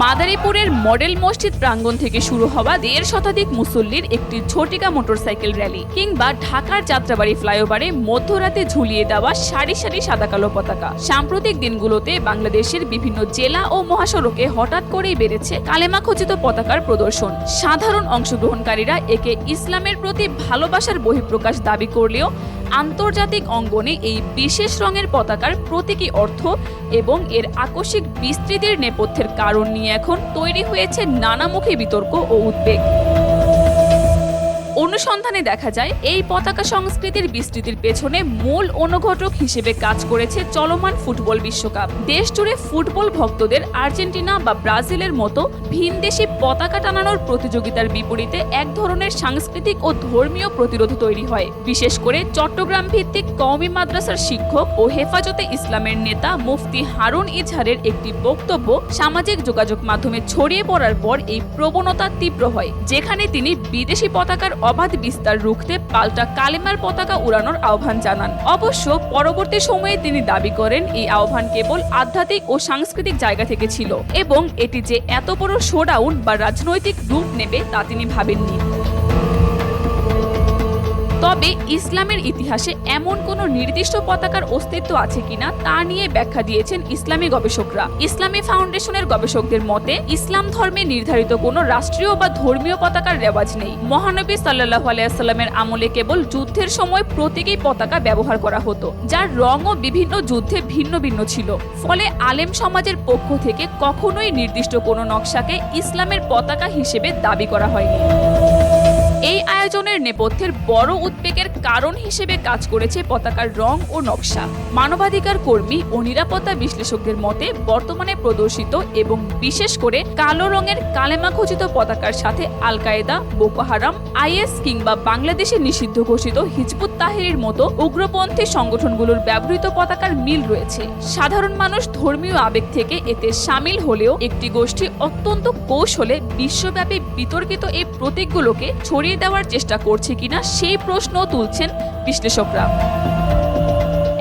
মাদারীপুরের মডেল মসজিদ প্রাঙ্গণ থেকে শুরু হওয়া ১.৫ শতাধিক মুসল্লির একটি ঝটিকা মোটরসাইকেল র্যালি, কিংবা ঢাকার যাত্রাবাড়ী ফ্লাইওভারে মধ্যরাতে ঝুলিয়ে দেওয়া সারি সারি সাদা কালো পতাকা। সাম্প্রতিক দিনগুলোতে বাংলাদেশের বিভিন্ন জেলা ও মহাসড়কে হঠাৎ করেই বেড়েছে কালেমা খচিত পতাকার প্রদর্শন। সাধারণ অংশগ্রহণকারীরা একে ইসলামের প্রতি ভালোবাসার বহিঃপ্রকাশ দাবি করলেও আন্তর্জাতিক অঙ্গনে এই বিশেষ রঙের পতাকার প্রতীকী অর্থ এবং এর আকস্মিক বিস্তৃতির নেপথ্যের কারণ নিয়ে এখন তৈরি হয়েছে নানামুখী বিতর্ক ও উদ্বেগ। অনুসন্ধানে দেখা যায়, এই পতাকা সংস্কৃতির বিস্তৃতির পেছনে মূল অনুঘটক হিসেবে কাজ করেছে চলমান ফুটবল বিশ্বকাপ। দেশ জুড়ে ফুটবল ভক্তদের আর্জেন্টিনা বা ব্রাজিলের মতো ভিনদেশি পতাকা টানানোর প্রতিযোগিতার বিপরীতে এক ধরনের সাংস্কৃতিক ও ধর্মীয় প্রতিরোধ তৈরি হয়। বিশেষ করে চট্টগ্রাম ভিত্তিক কওমি মাদ্রাসার শিক্ষক ও হেফাজতে ইসলামের নেতা মুফতি হারুন ইজহারের একটি বক্তব্য সামাজিক যোগাযোগ মাধ্যমে ছড়িয়ে পড়ার পর এই প্রবণতা তীব্র হয়, যেখানে তিনি বিদেশি পতাকার অবাধ বিস্তার রুখতে পাল্টা কালেমার পতাকা উড়ানোর আহ্বান জানান। অবশ্য পরবর্তী সময়ে তিনি দাবি করেন, এই আহ্বান কেবল আধ্যাত্মিক ও সাংস্কৃতিক জায়গা থেকে ছিল এবং এটি যে এত বড় শোডাউন বা রাজনৈতিক রূপ নেবে তা তিনি ভাবেননি। তবে ইসলামের ইতিহাসে এমন কোনো নির্দিষ্ট পতাকার অস্তিত্ব আছে কিনা তা নিয়ে ব্যাখ্যা দিয়েছেন ইসলামী গবেষকরা। ইসলামী ফাউন্ডেশনের গবেষকদের মতে, ইসলাম ধর্মে নির্ধারিত কোনো রাষ্ট্রীয় বা ধর্মীয় পতাকার রেওয়াজ নেই। মহানবী সাল্লাল্লাহু আলাইহি ওয়াসাল্লামের আমলে কেবল যুদ্ধের সময় প্রতীকী পতাকা ব্যবহার করা হতো, যার রঙও বিভিন্ন যুদ্ধে ভিন্ন ভিন্ন ছিল। ফলে আলেম সমাজের পক্ষ থেকে কখনোই নির্দিষ্ট কোনো নকশাকে ইসলামের পতাকা হিসেবে দাবি করা হয়নি। এই আয়োজনের নেপথ্যের বড় উদ্বেগের কারণ হিসেবে কাজ করেছে পতাকার রং ও নকশা। মানবাধিকার কর্মী ও নিরাপত্তা বিশ্লেষকদের মতে, বর্তমানে প্রদর্শিত এবং বিশেষ করে কালো রঙের কালেমা খচিত পতাকার সাথে আল কায়েদা, বোকো হারাম, আইএস কিংবা বাংলাদেশে নিষিদ্ধ ঘোষিত হিজবুত তাহরির মতো উগ্রপন্থী সংগঠনগুলোর ব্যবহৃত পতাকার মিল রয়েছে। সাধারণ মানুষ ধর্মীয় আবেগ থেকে এতে সামিল হলেও একটি গোষ্ঠী অত্যন্ত কৌশলে বিশ্বব্যাপী বিতর্কিত এই প্রতীকগুলোকে ছড়িয়ে দেওয়ার চেষ্টা করছে কিনা সেই প্রশ্ন তুলছেন বিশ্লেষকরা।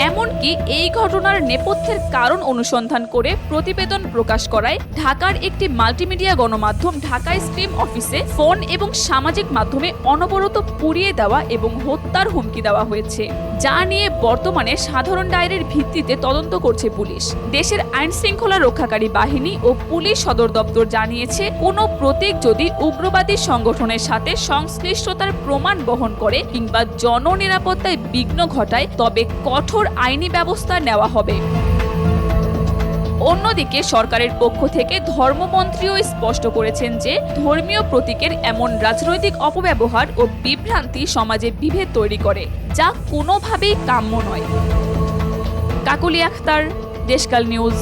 এমনকি এই ঘটনার নেপথ্যের কারণ অনুসন্ধান করে প্রতিবেদন প্রকাশ করায় ঢাকার একটি মাল্টিমিডিয়া গণমাধ্যম ঢাকা স্ট্রিম অফিসে ফোন এবং সামাজিক মাধ্যমে অনবরত পুড়িয়ে দেওয়া এবং হত্যার হুমকি দেওয়া হয়েছে, যা নিয়ে বর্তমানে সাধারণ ডায়েরির ভিত্তিতে তদন্ত করছে পুলিশ। দেশের আইন শৃঙ্খলা রক্ষাকারী বাহিনী ও পুলিশ সদর দপ্তর জানিয়েছে, কোনো প্রতীক যদি উগ্রবাদী সংগঠনের সাথে সংশ্লিষ্টতার প্রমাণ বহন করে কিংবা জননিরাপত্তায় বিঘ্ন ঘটায়, তবে কঠোর আইনি ব্যবস্থা নেওয়া হবে। অন্যদিকে সরকারের পক্ষ থেকে ধর্মমন্ত্রীও স্পষ্ট করেছেন যে, ধর্মীয় প্রতীকের এমন রাজনৈতিক অপব্যবহার ও বিভ্রান্তি সমাজে বিভেদ তৈরি করে, যা কোনোভাবেই কাম্য নয়। কাকলি আখতার, দেশকাল নিউজ।